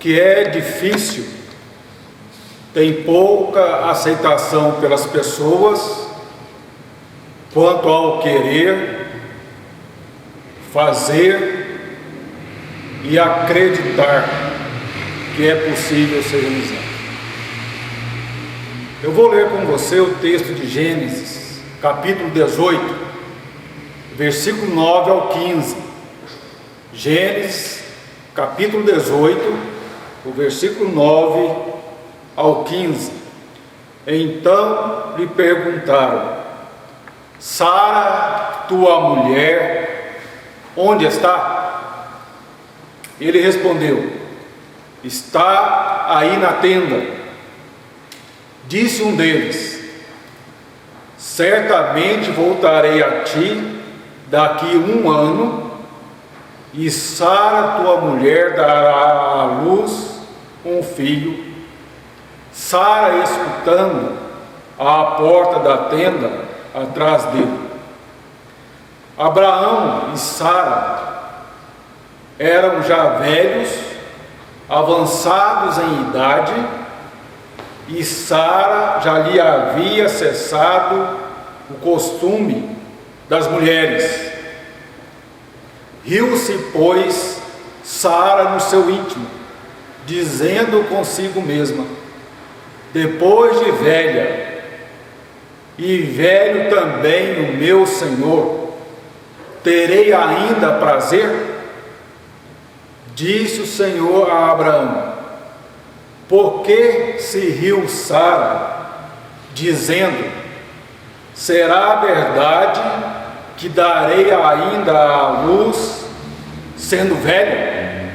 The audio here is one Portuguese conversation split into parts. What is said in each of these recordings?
que é difícil, tem pouca aceitação pelas pessoas quanto ao querer, fazer e acreditar que é possível ser realizado. Eu vou ler com você o texto de Gênesis, capítulo 18, versículo 9 ao 15. Gênesis, capítulo 18, o versículo 9 ao 15. Então lhe perguntaram: Sara, tua mulher, onde está? Ele respondeu: está aí na tenda. Disse um deles: certamente voltarei a ti daqui 1 ano, e Sara, tua mulher, dará à luz um filho. Sara, escutando à porta da tenda atrás dele. Abraão e Sara eram já velhos, avançados em idade, e Sara já lhe havia cessado o costume das mulheres. Riu-se, pois, Sara no seu íntimo, dizendo consigo mesma: depois de velha, e velho também o meu Senhor, terei ainda prazer? Disse o Senhor a Abraão: por que se riu Sara, dizendo: será verdade que darei ainda à luz, sendo velha?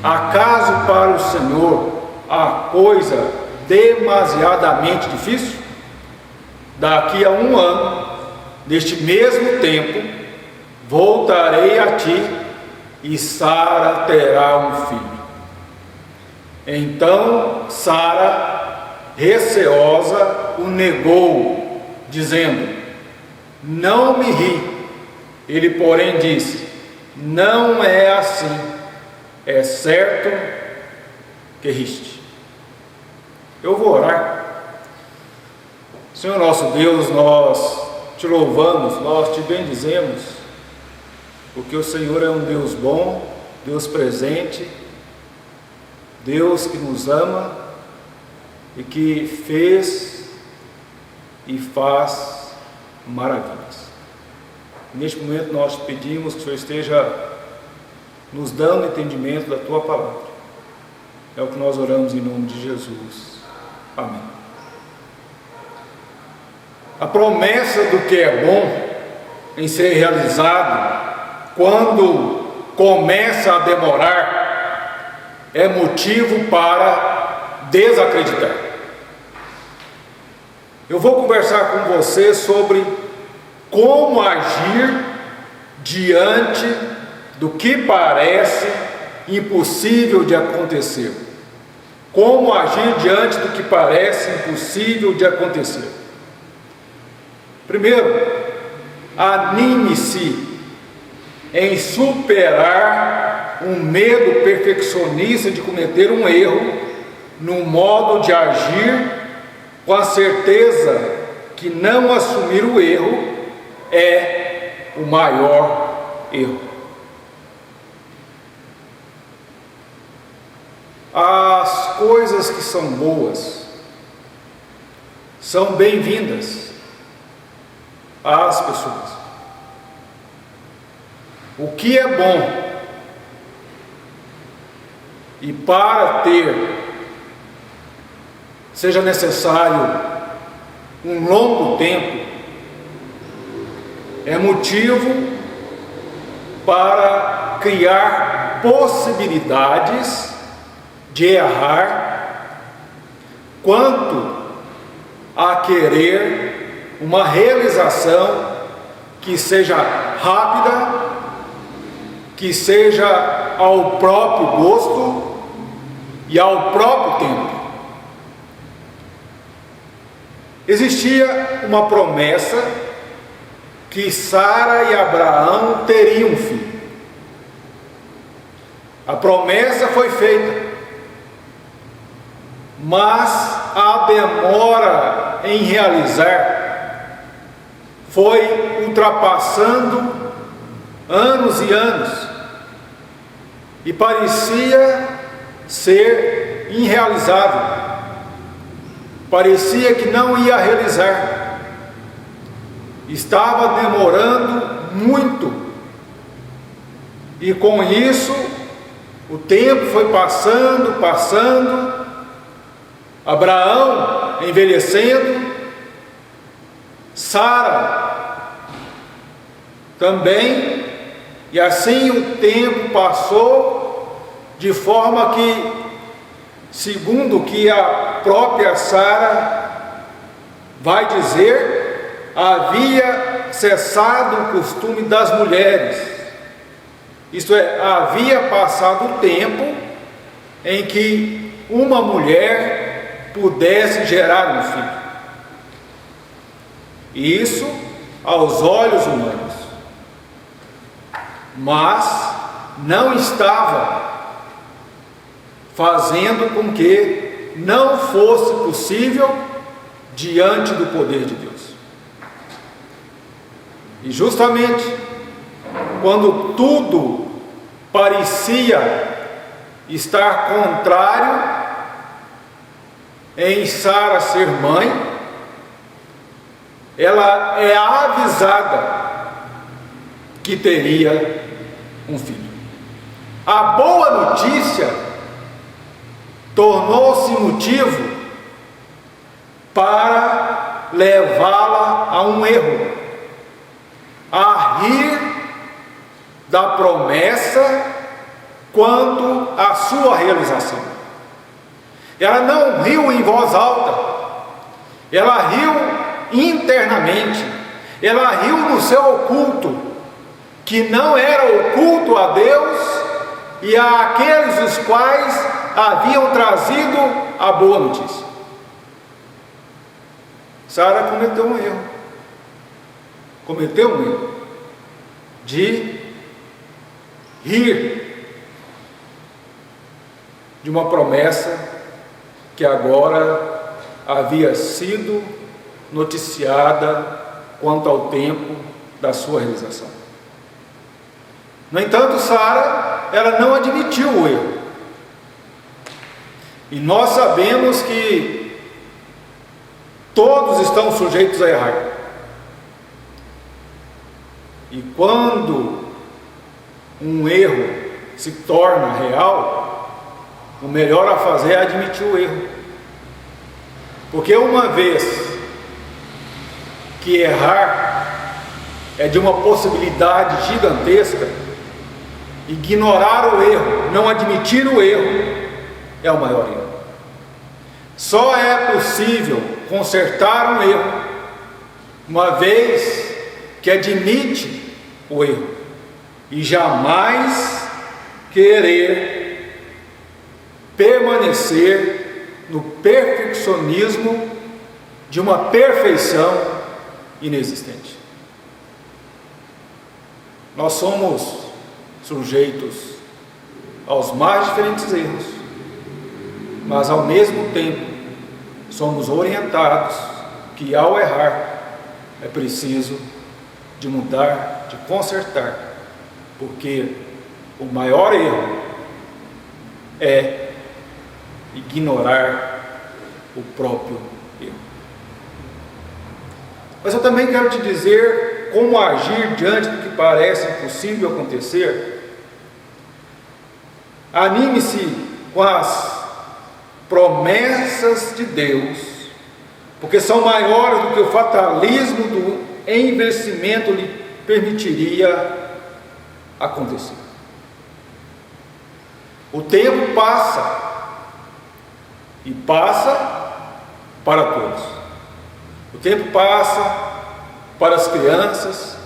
Acaso para o Senhor há coisa demasiadamente difícil? Daqui a 1 ano, neste mesmo tempo, voltarei a ti, e Sara terá um filho. Então Sara, receosa, o negou, dizendo: não me ri. Ele, porém, disse: não é assim, é certo que riste. Eu vou orar. Senhor nosso Deus, nós te louvamos, nós te bendizemos, porque o Senhor é um Deus bom, Deus presente, Deus que nos ama e que fez e faz maravilhas. Neste momento nós te pedimos que o Senhor esteja nos dando entendimento da tua palavra. É o que nós oramos em nome de Jesus. Amém. A promessa do que é bom em ser realizado, quando começa a demorar, é motivo para desacreditar. Eu vou conversar com você sobre como agir diante do que parece impossível de acontecer. Como agir diante do que parece impossível de acontecer. Primeiro, anime-se em superar um medo perfeccionista de cometer um erro no modo de agir, com a certeza que não assumir o erro é o maior erro. As coisas que são boas são bem-vindas às pessoas. O que é bom, e para ter seja necessário um longo tempo, é motivo para criar possibilidades de errar, quanto a querer uma realização que seja rápida, que seja ao próprio gosto e ao próprio tempo. Existia uma promessa que Sara e Abraão teriam um filho. A promessa foi feita, mas a demora em realizar foi ultrapassando anos e anos, e parecia ser irrealizável, parecia que não ia realizar, estava demorando muito, e com isso o tempo foi passando, Abraão envelhecendo, Sara também, e assim o tempo passou, de forma que, segundo o que a própria Sara vai dizer, havia cessado o costume das mulheres, isto é, havia passado o tempo em que uma mulher pudesse gerar um filho. Isso aos olhos humanos, mas não estava fazendo com que não fosse possível diante do poder de Deus. E justamente quando tudo parecia estar contrário em Sara ser mãe, ela é avisada que teria um filho. A boa notícia tornou-se motivo para levá-la a um erro, a rir da promessa quanto à sua realização. Ela não riu em voz alta, ela riu internamente, ela riu no seu oculto, que não era oculto a Deus e àqueles os quais haviam trazido a boa notícia. Sara cometeu um erro de rir de uma promessa que agora havia sido noticiada quanto ao tempo da sua realização. No entanto, Sara, ela não admitiu o erro. E nós sabemos que todos estão sujeitos a errar. E quando um erro se torna real, o melhor a fazer é admitir o erro. Porque uma vez que errar é de uma possibilidade gigantesca, ignorar o erro, não admitir o erro, é o maior erro. Só é possível consertar um erro uma vez que admite o erro, e jamais querer permanecer no perfeccionismo de uma perfeição inexistente. Nós somos sujeitos aos mais diferentes erros, mas ao mesmo tempo somos orientados que ao errar é preciso de mudar, de consertar, porque o maior erro é ignorar o próprio erro. Mas eu também quero te dizer como agir diante do que parece impossível acontecer. Anime-se com as promessas de Deus, porque são maiores do que o fatalismo do envelhecimento lhe permitiria acontecer. O tempo passa, e passa para todos. O tempo passa para as crianças,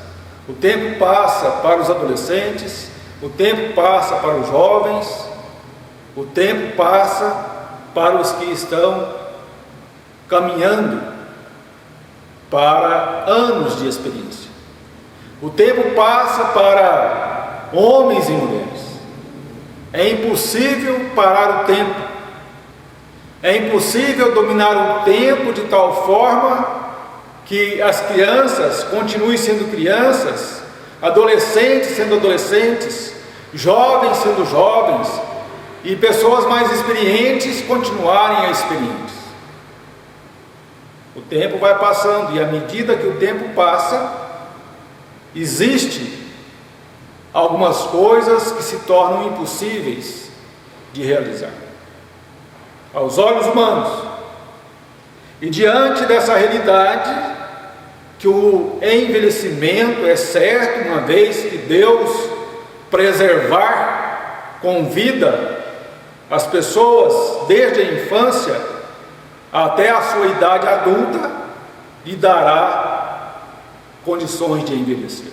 o tempo passa para os adolescentes, o tempo passa para os jovens, o tempo passa para os que estão caminhando para anos de experiência. O tempo passa para homens e mulheres. É impossível parar o tempo. É impossível dominar o tempo de tal forma que as crianças continuem sendo crianças, adolescentes sendo adolescentes, jovens sendo jovens, e pessoas mais experientes continuarem experientes. O tempo vai passando, e à medida que o tempo passa, existe algumas coisas que se tornam impossíveis de realizar aos olhos humanos. E diante dessa realidade, que o envelhecimento é certo, uma vez que Deus preservar com vida as pessoas desde a infância até a sua idade adulta, lhe dará condições de envelhecer.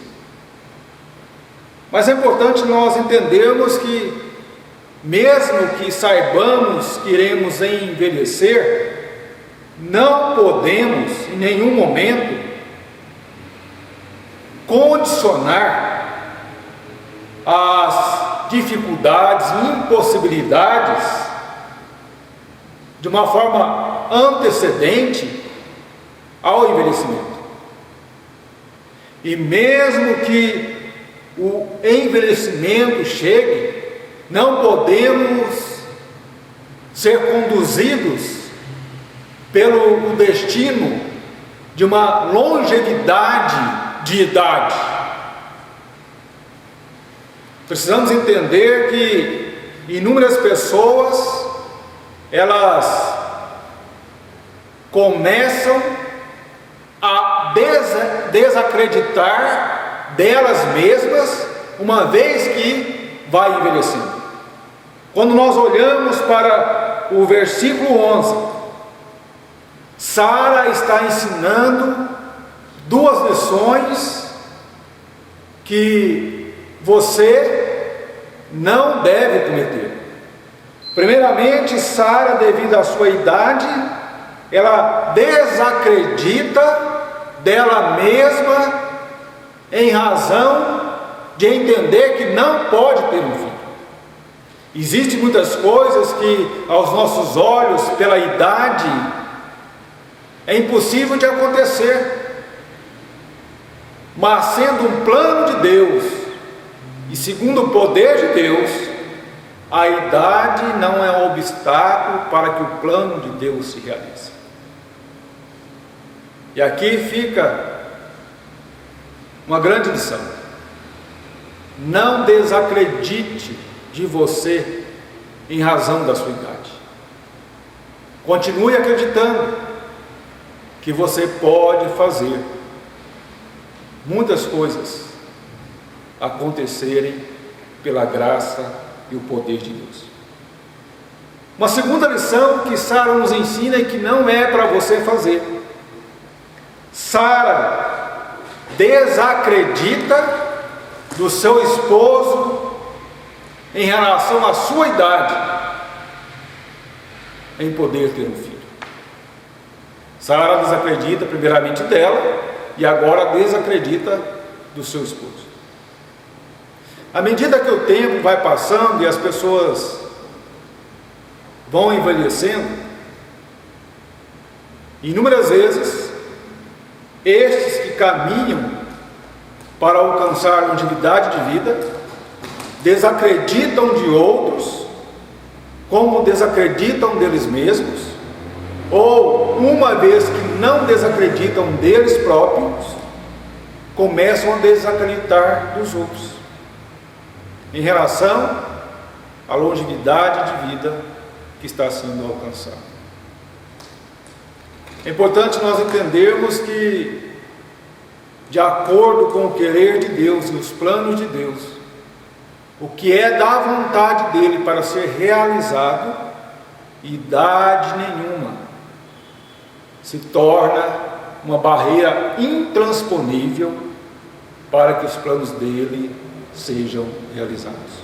Mas é importante nós entendermos que, mesmo que saibamos que iremos envelhecer, não podemos em nenhum momento condicionar as dificuldades e impossibilidades de uma forma antecedente ao envelhecimento. E mesmo que o envelhecimento chegue, não podemos ser conduzidos pelo destino de uma longevidade de idade. Precisamos entender que inúmeras pessoas, elas começam a desacreditar delas mesmas, uma vez que vai envelhecendo. Quando nós olhamos para o versículo 11, Sara está ensinando duas lições que você não deve cometer. Primeiramente, Sara, devido à sua idade, ela desacredita dela mesma em razão de entender que não pode ter um filho. Existem muitas coisas que aos nossos olhos, pela idade, é impossível de acontecer. Mas sendo um plano de Deus e segundo o poder de Deus, a idade não é um obstáculo para que o plano de Deus se realize. E aqui fica uma grande lição: não desacredite de você em razão da sua idade. Continue acreditando que você pode fazer muitas coisas acontecerem pela graça e o poder de Deus. Uma segunda lição que Sara nos ensina e que não é para você fazer. Sara desacredita do seu esposo em relação à sua idade em poder ter um filho. Sara desacredita primeiramente dela e agora desacredita do seu esposo. À medida que o tempo vai passando e as pessoas vão envelhecendo, inúmeras vezes estes que caminham para alcançar longevidade de vida desacreditam de outros, como desacreditam deles mesmos, ou uma vez que não desacreditam deles próprios, começam a desacreditar dos outros em relação à longevidade de vida que está sendo alcançada. É importante nós entendermos que, de acordo com o querer de Deus e os planos de Deus, o que é da vontade dele para ser realizado, idade nenhuma se torna uma barreira intransponível para que os planos dele sejam realizados.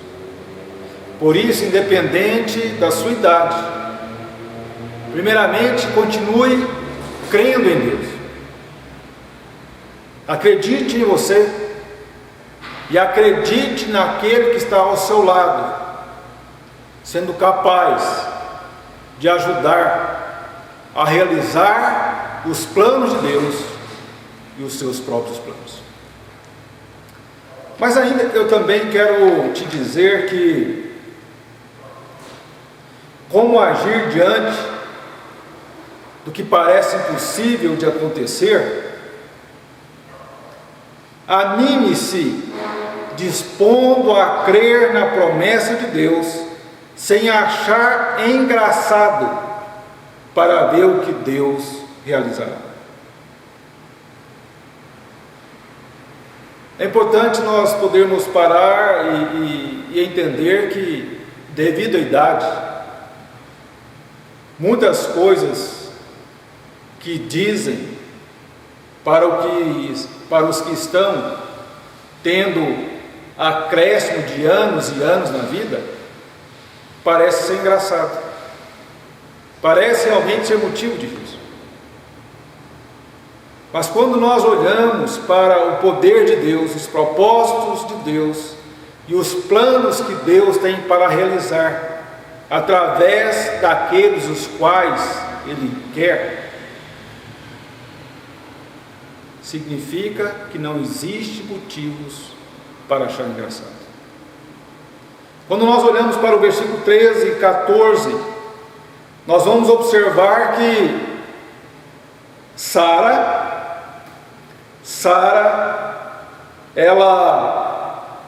Por isso, independente da sua idade, primeiramente continue crendo em Deus. Acredite em você e acredite naquele que está ao seu lado, sendo capaz de ajudar a realizar os planos de Deus e os seus próprios planos. Mas ainda eu também quero te dizer que como agir diante do que parece impossível de acontecer, anime-se dispondo a crer na promessa de Deus, sem achar engraçado para ver o que Deus realizará. É importante nós podermos parar e entender que, devido à idade, muitas coisas que dizem para os que estão tendo acréscimo de anos e anos na vida, parece ser engraçado, parece realmente ser motivo de riso. Mas quando nós olhamos para o poder de Deus, os propósitos de Deus e os planos que Deus tem para realizar através daqueles os quais Ele quer, significa que não existe motivos para achar engraçado. Quando nós olhamos para o versículo 13 e 14, nós vamos observar que Sara, ela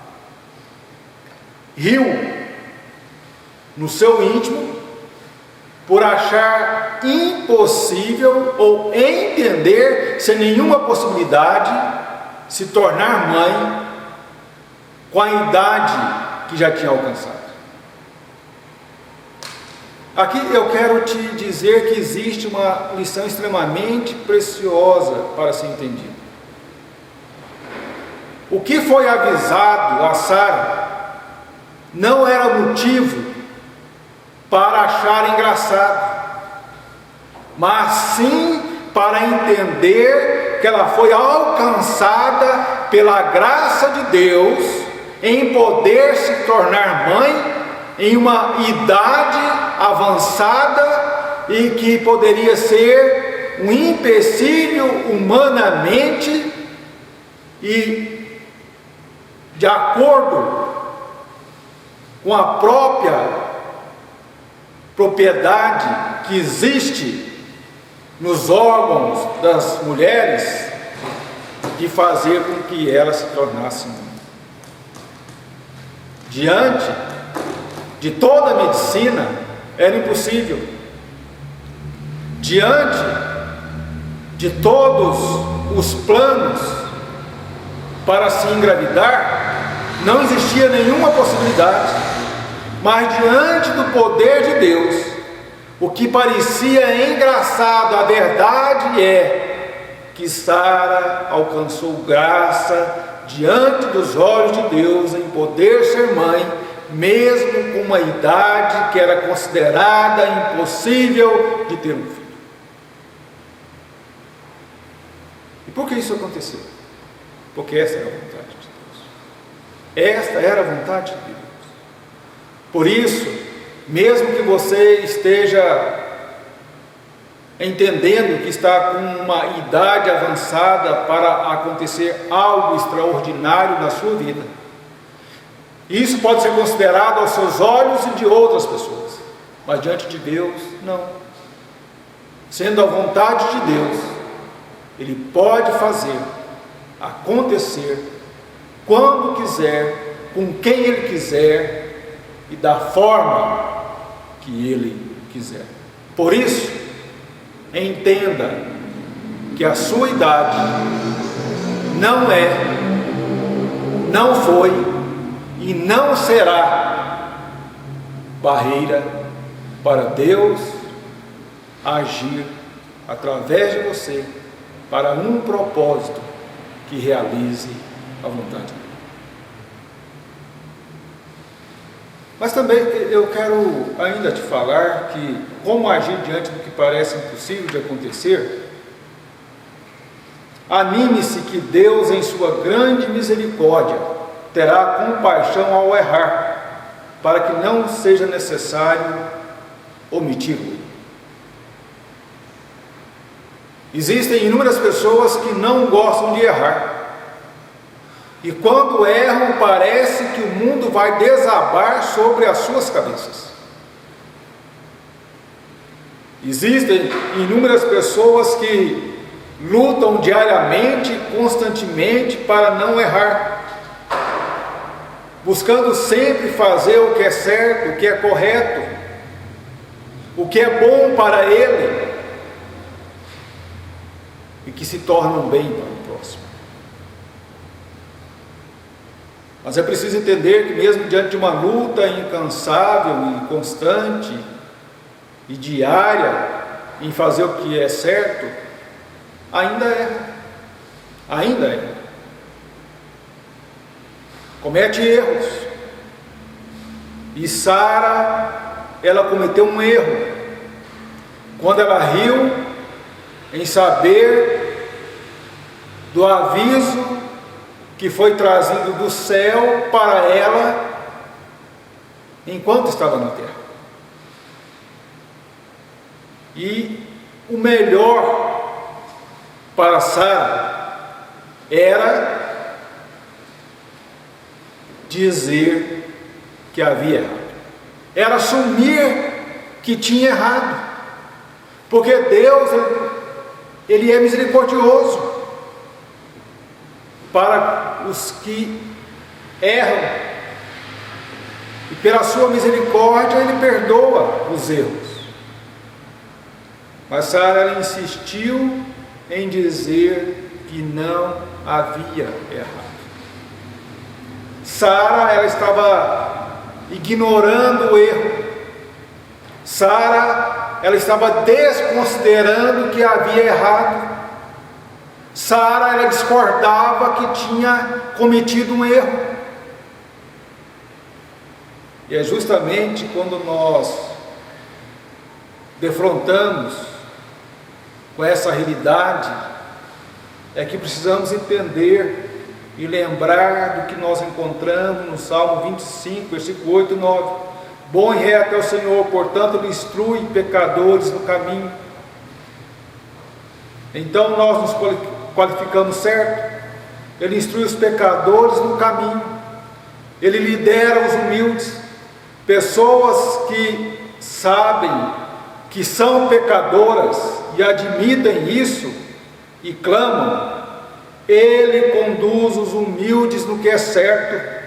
riu no seu íntimo por achar impossível ou entender sem nenhuma possibilidade se tornar mãe com a idade que já tinha alcançado. Aqui eu quero te dizer que existe uma lição extremamente preciosa para ser entendida. O que foi avisado a Sara não era motivo para achar engraçado, mas sim para entender que ela foi alcançada pela graça de Deus em poder se tornar mãe em uma idade avançada e que poderia ser um empecilho humanamente e de acordo com a própria propriedade que existe nos órgãos das mulheres de fazer com que elas se tornassem mãe. Diante de toda a medicina, era impossível. Diante de todos os planos para se engravidar, não existia nenhuma possibilidade. Mas diante do poder de Deus, o que parecia engraçado, a verdade é que Sara alcançou graça diante dos olhos de Deus em poder ser mãe, mesmo com uma idade que era considerada impossível de ter um filho. E por que isso aconteceu? Porque essa era a vontade de Deus. Esta era a vontade de Deus. Por isso, mesmo que você esteja entendendo que está com uma idade avançada para acontecer algo extraordinário na sua vida, isso pode ser considerado aos seus olhos e de outras pessoas, mas diante de Deus, não. Sendo a vontade de Deus, Ele pode fazer acontecer quando quiser, com quem Ele quiser e da forma que Ele quiser. Por isso, entenda que a sua idade não é, não foi e não será barreira para Deus agir através de você para um propósito que realize a vontade dele. Mas também eu quero ainda te falar que como agir diante do que parece impossível de acontecer. Anime-se que Deus, em sua grande misericórdia, terá compaixão ao errar para que não seja necessário omitir-o. Existem inúmeras pessoas que não gostam de errar. E quando erram, parece que o mundo vai desabar sobre as suas cabeças. Existem inúmeras pessoas que lutam diariamente, constantemente para não errar, buscando sempre fazer o que é certo, o que é correto, o que é bom para ele, e que se tornam bem para o próximo. Mas é preciso entender que mesmo diante de uma luta incansável e constante e diária em fazer o que é certo, ainda é. Comete erros. E Sara, ela cometeu um erro quando ela riu em saber do aviso que foi trazido do céu para ela enquanto estava na terra. E o melhor para Sara era dizer que havia errado, era assumir que tinha errado, porque Deus, Ele é misericordioso para os que erram, e pela sua misericórdia Ele perdoa os erros. Mas Sara insistiu em dizer que não havia errado. Sara, ela estava ignorando o erro. Sara, ela estava desconsiderando que havia errado. Sara, ela discordava que tinha cometido um erro. E é justamente quando nós defrontamos com essa realidade, é que precisamos entender e lembrar do que nós encontramos no Salmo 25, versículo 8 e 9. Bom e reto é o Senhor, portanto Ele instrui pecadores no caminho. Então nós nos qualificamos certo. Ele instrui os pecadores no caminho. Ele lidera os humildes. Pessoas que sabem que são pecadoras e admitem isso e clamam. Ele conduz os humildes no que é certo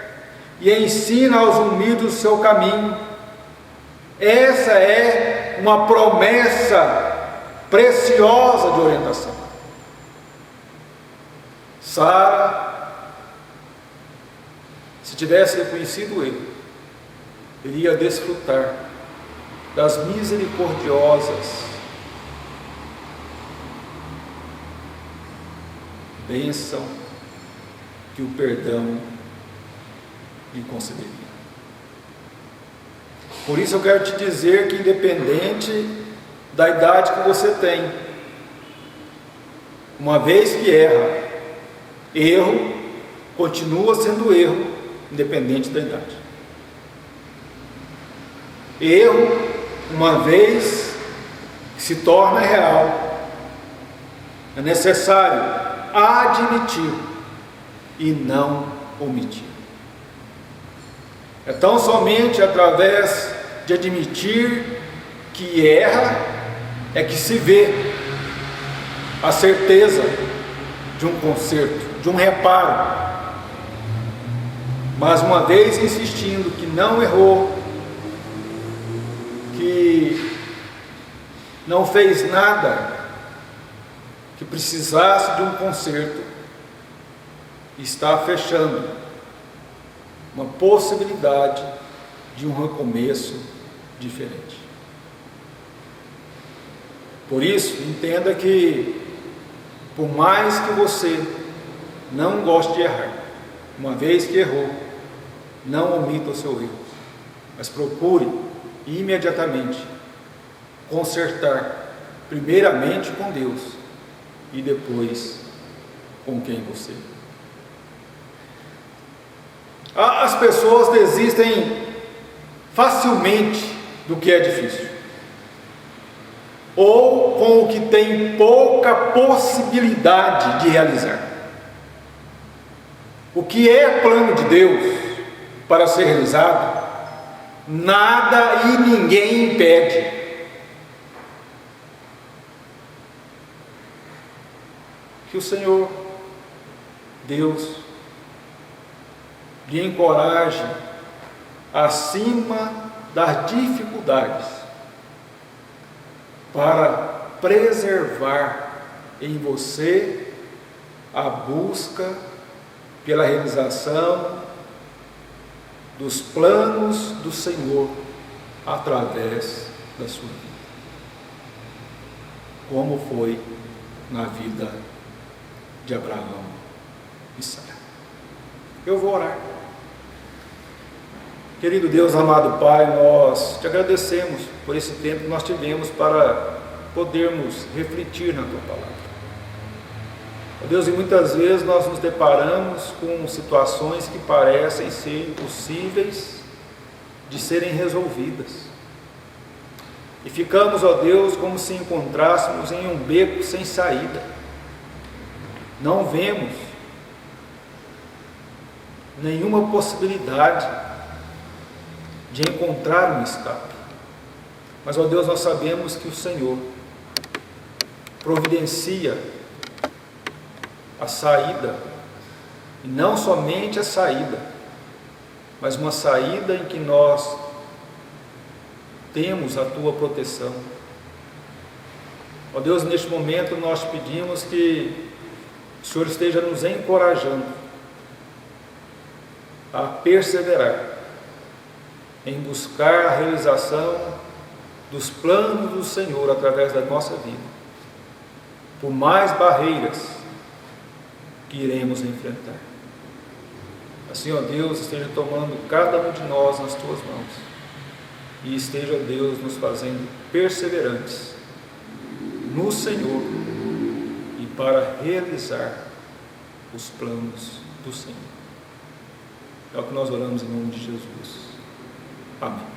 e ensina aos humildes o seu caminho. Essa é uma promessa preciosa de orientação. Sara, se tivesse reconhecido ele, iria desfrutar das misericordiosas bênção que o perdão lhe concederia. Por isso eu quero te dizer que, independente da idade que você tem, uma vez que erra, erro continua sendo erro, independente da idade. Erro, uma vez que se torna real, é necessário admitir e não omitir. É tão somente através de admitir que erra é que se vê a certeza de um conserto, de um reparo. Mas uma vez insistindo que não errou, que não fez nada que precisasse de um conserto, está fechando uma possibilidade de um recomeço diferente. Por isso, entenda que, por mais que você não goste de errar, uma vez que errou, não omita o seu erro, mas procure imediatamente consertar, primeiramente com Deus e depois com quem você. As pessoas desistem facilmente do que é difícil, ou com o que tem pouca possibilidade de realizar. O que é plano de Deus para ser realizado, nada e ninguém impede. Que o Senhor, Deus, lhe encoraje acima das dificuldades, para preservar em você a busca pela realização dos planos do Senhor através da sua vida, como foi na vida de Abraão e Sara. Eu vou orar. Querido Deus, amado Pai, nós te agradecemos por esse tempo que nós tivemos para podermos refletir na Tua Palavra. Ó Deus, e muitas vezes nós nos deparamos com situações que parecem ser impossíveis de serem resolvidas. E ficamos, ó Deus, como se encontrássemos em um beco sem saída. Não vemos nenhuma possibilidade de encontrar um escape. Mas, ó Deus, nós sabemos que o Senhor providencia a saída, e não somente a saída, mas uma saída em que nós temos a Tua proteção. Ó Deus, neste momento nós pedimos que o Senhor esteja nos encorajando a perseverar em buscar a realização dos planos do Senhor através da nossa vida, por mais barreiras que iremos enfrentar. Assim, ó Deus, esteja tomando cada um de nós nas Tuas mãos, e esteja, ó Deus, nos fazendo perseverantes no Senhor e para realizar os planos do Senhor. É o que nós oramos em nome de Jesus. Amém.